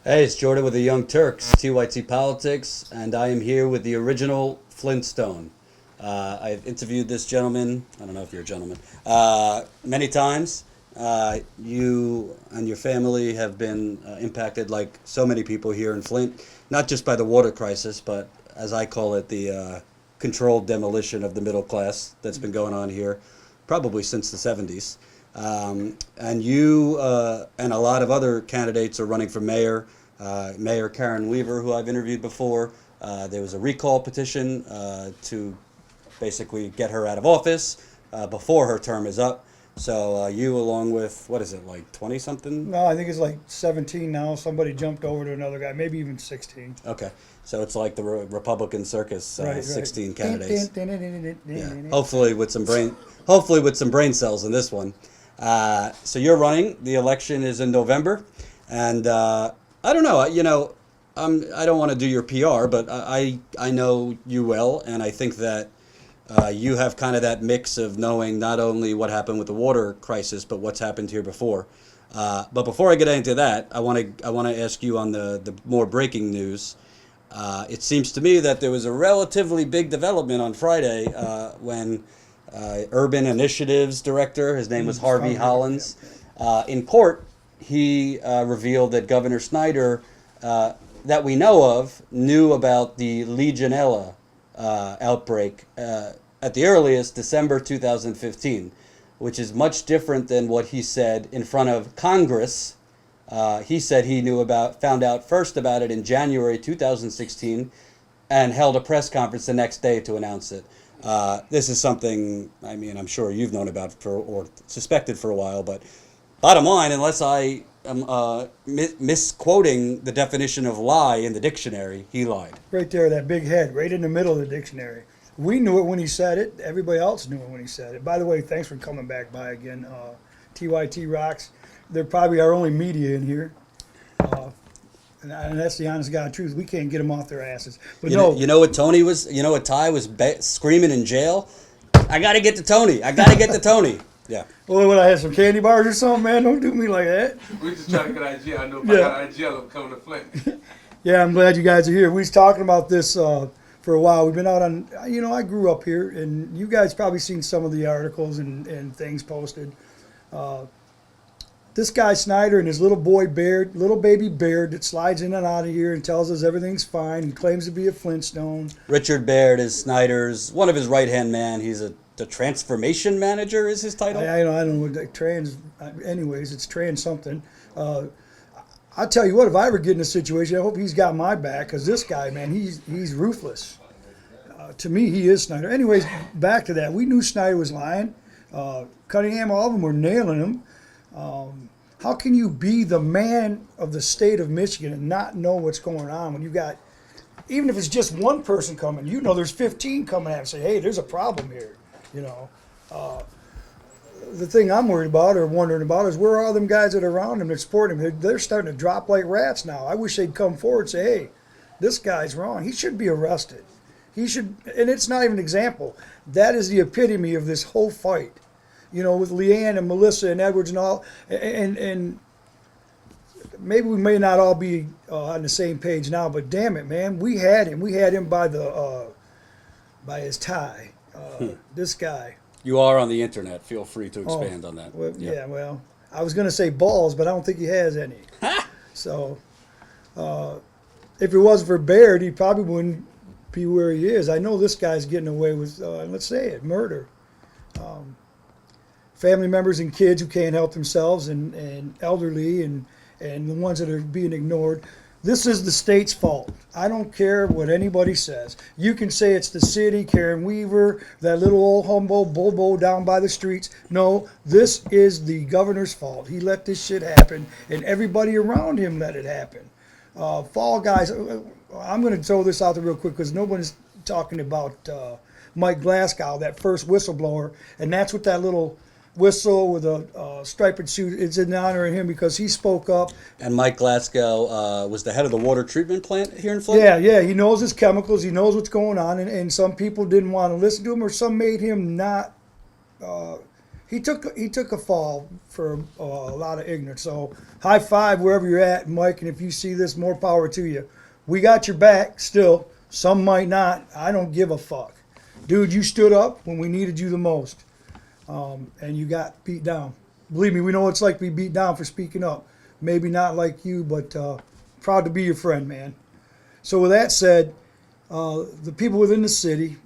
Hey, it's Jordan with the Young Turks, TYT Politics, and I am here with the original Flintstone. I've interviewed this gentleman, I don't know if you're a gentleman, many times. You and your family have been impacted, like so many people here in Flint, not just by the water crisis, but as I call it, the controlled demolition of the middle class that's been going on here probably since the 70s. And you and a lot of other candidates are running for mayor. Mayor Karen Weaver, who I've interviewed before. There was a recall petition to basically get her out of office before her term is up. So you, along with, what is it, like 20 something? No, I think it's like 17 now. Somebody jumped over to another guy, maybe even 16. Okay, so it's like the Republican circus, Right. 16 candidates. Yeah. Yeah. Hopefully with some brain cells in this one. So you're running. The election is in November, and I don't know. I don't want to do your PR, but I know you well, and I think that you have kind of that mix of knowing not only what happened with the water crisis, but what's happened here before. But before I get into that, I want to ask you on the more breaking news. It seems to me that there was a relatively big development on Friday when Urban Initiatives Director, his name was Harvey Hollins, in court, he revealed that Governor Snyder, that we know of, knew about the Legionella outbreak at the earliest, December 2015, which is much different than what he said in front of Congress. He said he found out first about it in January 2016 and held a press conference the next day to announce it. This is something, I'm sure you've known about or suspected for a while, but bottom line, unless I am misquoting the definition of lie in the dictionary, he lied. Right there, that big head, right in the middle of the dictionary. We knew it when he said it. Everybody else knew it when he said it. By the way, thanks for coming back by again. TYT rocks. They're probably our only media in here. And that's the honest God truth. We can't get them off their asses. But You know what Tony was? You know what Ty was screaming in jail? I got to get to Tony. I got to get to Tony. Yeah. Well, would I have some candy bars or something, man? Don't do me like that. We just trying to get out of jail. I know if I got out of jail, I'm coming to Flint. Yeah, I'm glad you guys are here. We was talking about this for a while. We've been out on, I grew up here, and you guys probably seen some of the articles and things posted. This guy Snyder and his little baby Baird that slides in and out of here and tells us everything's fine. He claims to be a Flintstone. Richard Baird is Snyder's, one of his right-hand man. He's the transformation manager is his title. I don't know what trans. Anyways, it's trans something. I'll tell you what. If I ever get in a situation, I hope he's got my back, because this guy, man, he's ruthless. To me, he is Snyder. Anyways, back to that. We knew Snyder was lying. Cunningham, all of them were nailing him. How can you be the man of the state of Michigan and not know what's going on when you got, even if it's just one person coming, there's 15 coming out and say, hey, there's a problem here. The thing I'm worried about or wondering about is where are all them guys that are around him that support him? They're starting to drop like rats now. I wish they'd come forward and say, hey, this guy's wrong. He should be arrested. He should, and it's not even an example. That is the epitome of this whole fight. With Leanne and Melissa and Edwards and all, and maybe we may not all be on the same page now, but damn it, man, we had him by his tie. This guy. You are on the internet. Feel free to expand on that. Well, yeah, well, I was going to say balls, but I don't think he has any. So, if it wasn't for Baird, he probably wouldn't be where he is. I know this guy's getting away with, let's say it, murder. Family members and kids who can't help themselves, and elderly, and the ones that are being ignored. This is the state's fault. I don't care what anybody says. You can say it's the city, Karen Weaver, that little old humble Bobo down by the streets. No, this is the governor's fault. He let this shit happen, and everybody around him let it happen. Fall Guys, I'm going to throw this out there real quick because nobody's talking about Mike Glasgow, that first whistleblower, and that's what that little whistle with a striped suit. It's in honor of him because he spoke up. And Mike Glasgow was the head of the water treatment plant here in Flint? Yeah. He knows his chemicals. He knows what's going on. And some people didn't want to listen to him, or some made him not he took a fall for a lot of ignorance. So high five wherever you're at, Mike. And if you see this, more power to you. We got your back still. Some might not. I don't give a fuck, dude. You stood up when we needed you the most, and you got beat down. Believe me, we know what it's like to be beat down for speaking up. Maybe not like you, but proud to be your friend, man. So with that said, the people within the city,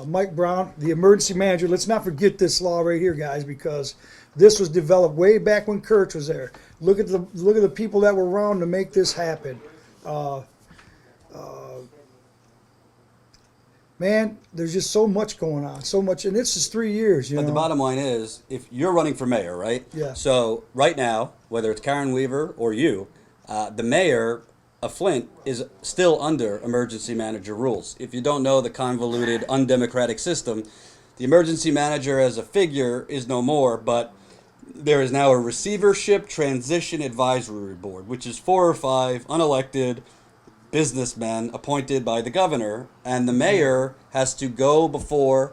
Mike Brown, the emergency manager. Let's not forget this law right here, guys, because this was developed way back when Kurt was there. Look at the people that were around to make this happen. Man, there's just so much going on, so much, and this is 3 years. But the bottom line is, if you're running for mayor, right? Yeah. So right now, whether it's Karen Weaver or you, the mayor of Flint is still under emergency manager rules. If you don't know the convoluted, undemocratic system, the emergency manager as a figure is no more, but there is now a receivership transition advisory board, which is 4 or 5 unelected businessmen appointed by the governor, and the mayor has to go before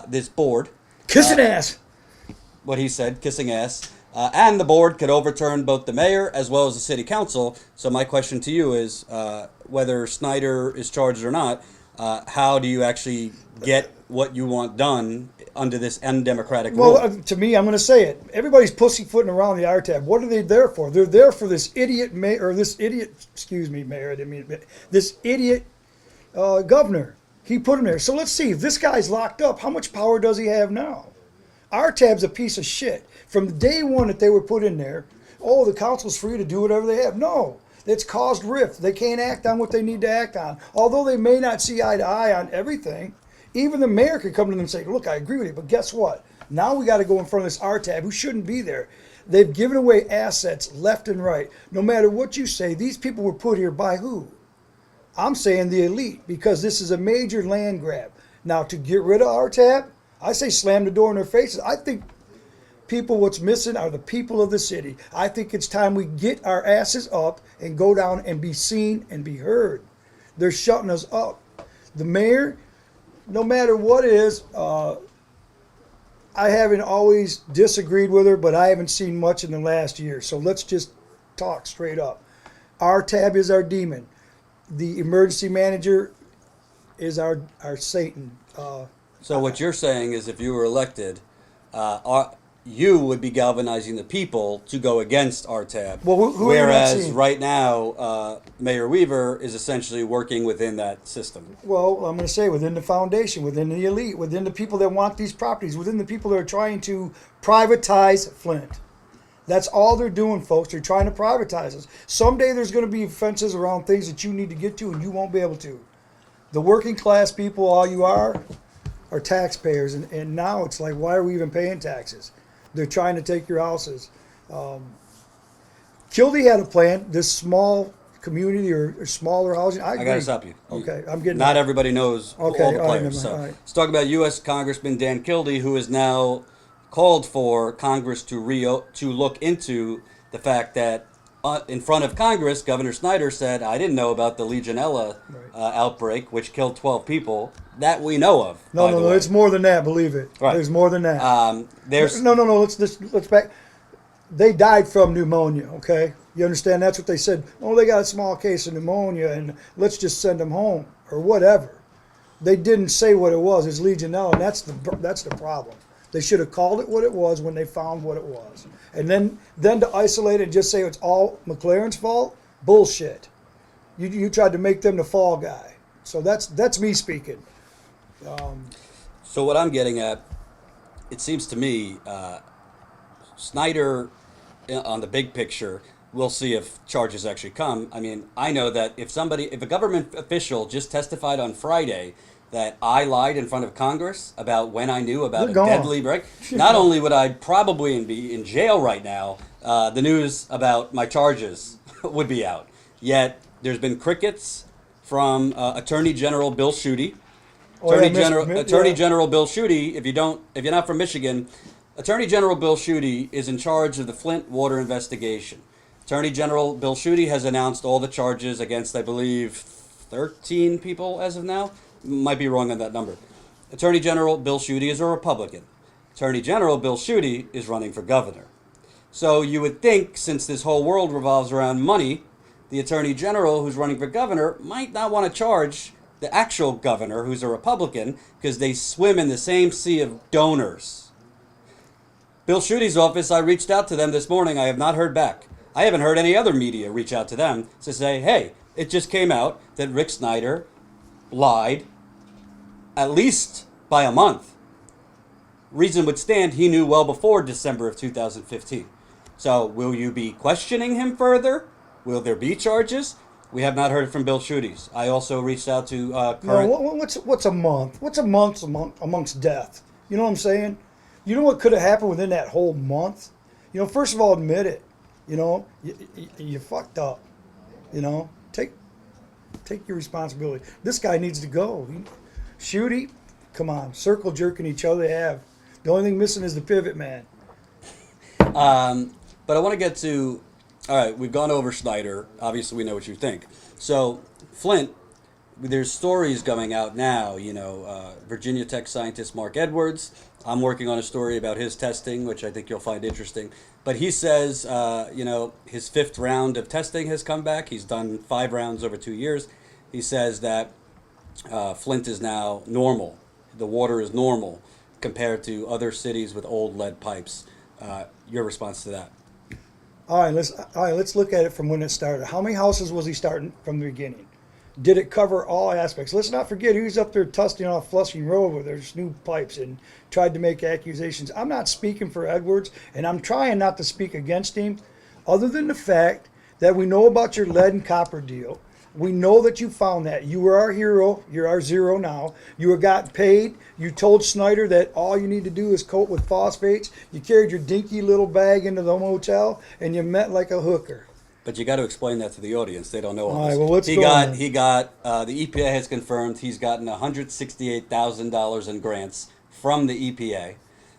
this board. Kissing ass. What he said, kissing ass. And the board could overturn both the mayor as well as the city council. So my question to you is, whether Snyder is charged or not, how do you actually get what you want done under this undemocratic rule? Well, to me, I'm going to say it. Everybody's pussyfooting around the RTAB. What are they there for? They're there for this idiot mayor, this idiot governor. He put him there. So let's see, if this guy's locked up, how much power does he have now? RTAB's a piece of shit. From the day one that they were put in there, the council's free to do whatever they have. No, it's caused rift. They can't act on what they need to act on. Although they may not see eye to eye on everything, even the mayor could come to them and say, look, I agree with you, but guess what? Now we got to go in front of this RTAB who shouldn't be there. They've given away assets left and right. No matter what you say, these people were put here by who? I'm saying the elite, because this is a major land grab. Now, to get rid of RTAB, I say slam the door in their faces. I think what's missing are the people of the city. I think it's time we get our asses up and go down and be seen and be heard. They're shutting us up. The mayor, no matter what it is, I haven't always disagreed with her, but I haven't seen much in the last year. So let's just talk straight up. RTAB is our demon. The emergency manager is our Satan. So what you're saying is, if you were elected, you would be galvanizing the people to go against RTAB. Well, who whereas right now, Mayor Weaver is essentially working within that system. Well, I'm going to say within the foundation, within the elite, within the people that want these properties, within the people that are trying to privatize Flint. That's all they're doing, folks. They're trying to privatize us. Someday there's going to be fences around things that you need to get to and you won't be able to. The working class people, all you are taxpayers. And now it's like, why are we even paying taxes? They're trying to take your houses. Kildee had a plan, this small community or smaller housing. I agree. got to stop you. Okay, I'm getting Not everybody knows all the all right, players. all right. Let's talk about U.S. Congressman Dan Kildee, who has now called for Congress to look into the fact that in front of Congress, Governor Snyder said, I didn't know about the Legionella outbreak, which killed 12 people. That we know of. No, it's more than that, believe it. Right. There's more than that. There's No, let's back. They died from pneumonia, okay? You understand? That's what they said. Oh, they got a small case of pneumonia, and let's just send them home, or whatever. They didn't say what it was. It's Legionella, and that's the problem. They should have called it what it was when they found what it was. And then to isolate it and just say it's all McLaren's fault, bullshit. You tried to make them the fall guy. So that's me speaking. So what I'm getting at, it seems to me, Snyder, on the big picture, we'll see if charges actually come. I mean, I know that if a government official just testified on Friday that I lied in front of Congress about when I knew about deadly break, not only would I probably be in jail right now, the news about my charges would be out. Yet there's been crickets from Attorney General Bill Schuette. Attorney General Bill Schuette, if you're not from Michigan, Attorney General Bill Schuette is in charge of the Flint water investigation. Attorney General Bill Schuette has announced all the charges against, I believe, 13 people as of now. Might be wrong on that number. Attorney General Bill Schuette is a Republican. Attorney General Bill Schuette is running for governor. So you would think, since this whole world revolves around money, the Attorney General who's running for governor might not want to charge the actual governor, who's a Republican, because they swim in the same sea of donors. Bill Schuette's office, I reached out to them this morning. I have not heard back. I haven't heard any other media reach out to them to say, hey, it just came out that Rick Snyder lied at least by a month. Reason would stand, he knew well before December of 2015. So will you be questioning him further? Will there be charges? We have not heard from Bill Schuette's. I also reached out to current... No, what's a month? What's a month amongst death? You know what I'm saying? You know what could have happened within that whole month? You know, first of all, admit it. You know, you fucked up. You know, take your responsibility. This guy needs to go. Schuette, come on, circle jerking each other. They have. The only thing missing is the pivot man. But I want to get to, all right, we've gone over Snyder. Obviously, we know what you think. So, Flint, there's stories coming out now, you know, Virginia Tech scientist Mark Edwards. I'm working on a story about his testing, which I think you'll find interesting. But he says, you know, his 5th round of testing has come back. He's done 5 rounds over 2 years. He says that Flint is now normal. The water is normal compared to other cities with old lead pipes. Your response to that? All right, let's look at it from when it started. How many houses was he starting from the beginning? Did it cover all aspects? Let's not forget he was up there testing off Flushing Road where there's new pipes and tried to make accusations. I'm not speaking for Edwards, and I'm trying not to speak against him, other than the fact that we know about your lead and copper deal. We know that you found that. You were our hero. You're our zero now. You got paid. You told Snyder that all you need to do is coat with phosphates. You carried your dinky little bag into the motel, and you met like a hooker. But you got to explain that to the audience. They don't know all All right, this. well, what's he going got, on? he got, the EPA has confirmed he's gotten $168,000 in grants from the EPA.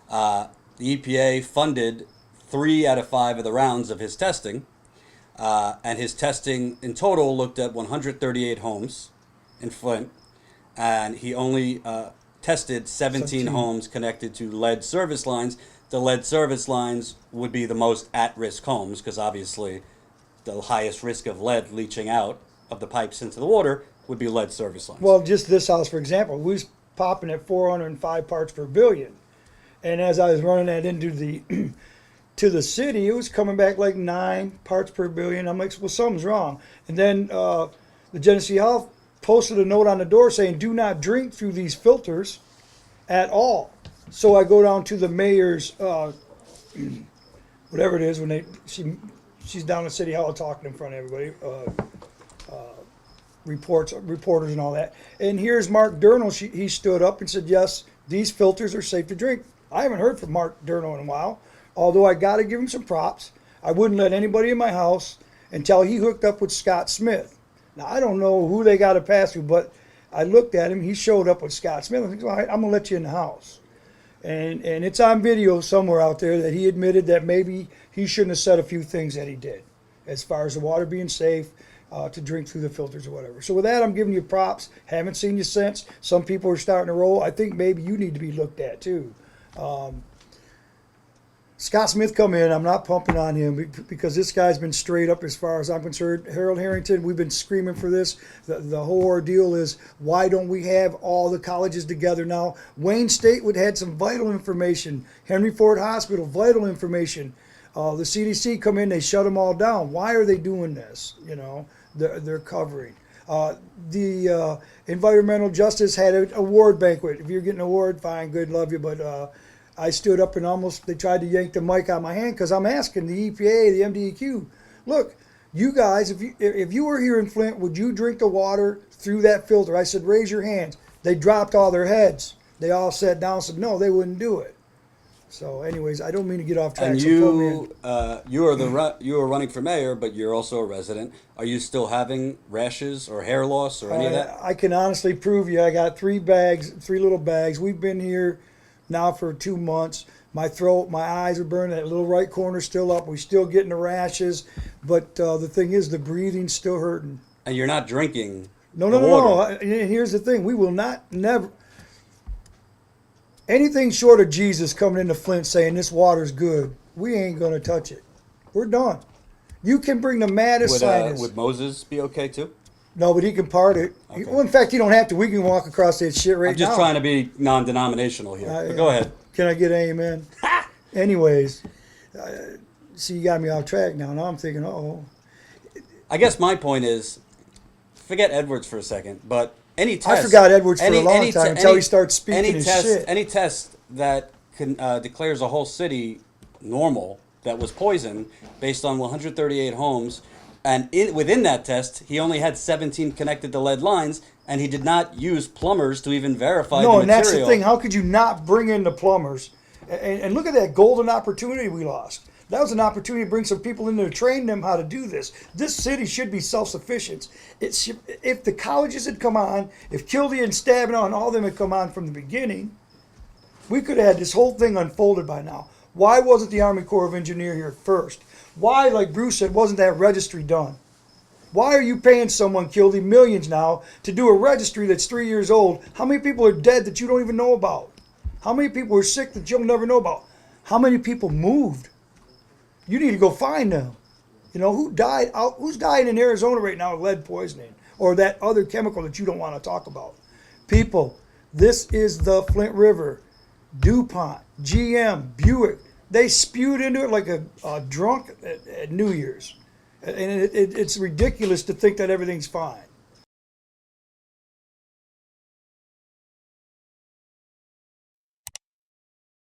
The EPA funded 3 out of 5 of the rounds of his testing. And his testing in total looked at 138 homes in Flint. And he only tested 17 homes connected to lead service lines. The lead service lines would be the most at-risk homes because obviously the highest risk of lead leaching out of the pipes into the water would be lead service lines. Well, just this house, for example, we was popping at 405 parts per billion. And as I was running that into the to the city, it was coming back like 9 parts per billion. I'm like, well, something's wrong. And then the Genesee Health posted a note on the door saying, do not drink through these filters at all. So I go down to the mayor's, whatever it is, when she's down at City Hall talking in front of everybody, reporters and all that. And here's Mark Durno. He stood up and said, yes, these filters are safe to drink. I haven't heard from Mark Durno in a while, although I got to give him some props. I wouldn't let anybody in my house until he hooked up with Scott Smith. Now, I don't know who they got to pass through, but I looked at him. He showed up with Scott Smith. I think, all right, I'm going to let you in the house. And it's on video somewhere out there that he admitted that maybe he shouldn't have said a few things that he did as far as the water being safe to drink through the filters or whatever. So with that, I'm giving you props. Haven't seen you since. Some people are starting to roll. I think maybe you need to be looked at too. Scott Smith come in. I'm not pumping on him because this guy's been straight up as far as I'm concerned. Harold Harrington, we've been screaming for this. The whole ordeal is, why don't we have all the colleges together now? Wayne State would had some vital information. Henry Ford Hospital, vital information. The CDC come in, they shut them all down. Why are they doing this? You know, they're covering. The environmental justice had an award banquet. If you're getting an award, fine, good, love you, but I stood up and they tried to yank the mic out of my hand because I'm asking the EPA, the MDEQ, look, you guys, if you were here in Flint, would you drink the water through that filter? I said, raise your hands. They dropped all their heads. They all sat down and said, no, they wouldn't do it. So anyways, I don't mean to get off track. And so you are running for mayor, but you're also a resident. Are you still having rashes or hair loss or any of that? I can honestly prove you. I got 3 little bags. We've been here now for 2 months. My throat, my eyes are burning. That little right corner's still up. We're still getting the rashes. But the thing is, the breathing's still hurting. And you're not drinking No. water. And here's the thing. We will never. Anything short of Jesus coming into Flint saying this water's good, we ain't gonna touch it. We're done. You can bring the maddest scientists. Would Moses be okay too? No, but he can part it. Okay. Well, in fact, you don't have to. We can walk across that shit right now. I'm just trying to be non-denominational here. But go ahead. Can I get an amen? Anyways, see, you got me off track now. Now I'm thinking, oh. I guess my point is, forget Edwards for a second, but any test. I forgot Edwards for a long time until he starts speaking his shit. Any test that declares a whole city normal that was poison based on 138 homes, and within that test, he only had 17 connected to lead lines, and he did not use plumbers to even verify the material. No, and that's the thing. How could you not bring in the plumbers? And look at that golden opportunity we lost. That was an opportunity to bring some people in there to train them how to do this. This city should be self-sufficient. If the colleges had come on, if Kildee and Stabenow and all of them had come on from the beginning, we could have had this whole thing unfolded by now. Why wasn't the Army Corps of Engineers here first? Why, like Bruce said, wasn't that registry done? Why are you paying someone, Kildee, millions now to do a registry that's 3 years old? How many people are dead that you don't even know about? How many people are sick that you'll never know about? How many people moved? You need to go find them. You know, who's dying in Arizona right now of lead poisoning or that other chemical that you don't want to talk about? People, this is the Flint River. DuPont, GM, Buick, they spewed into it like a drunk at New Year's. And it's ridiculous to think that everything's fine.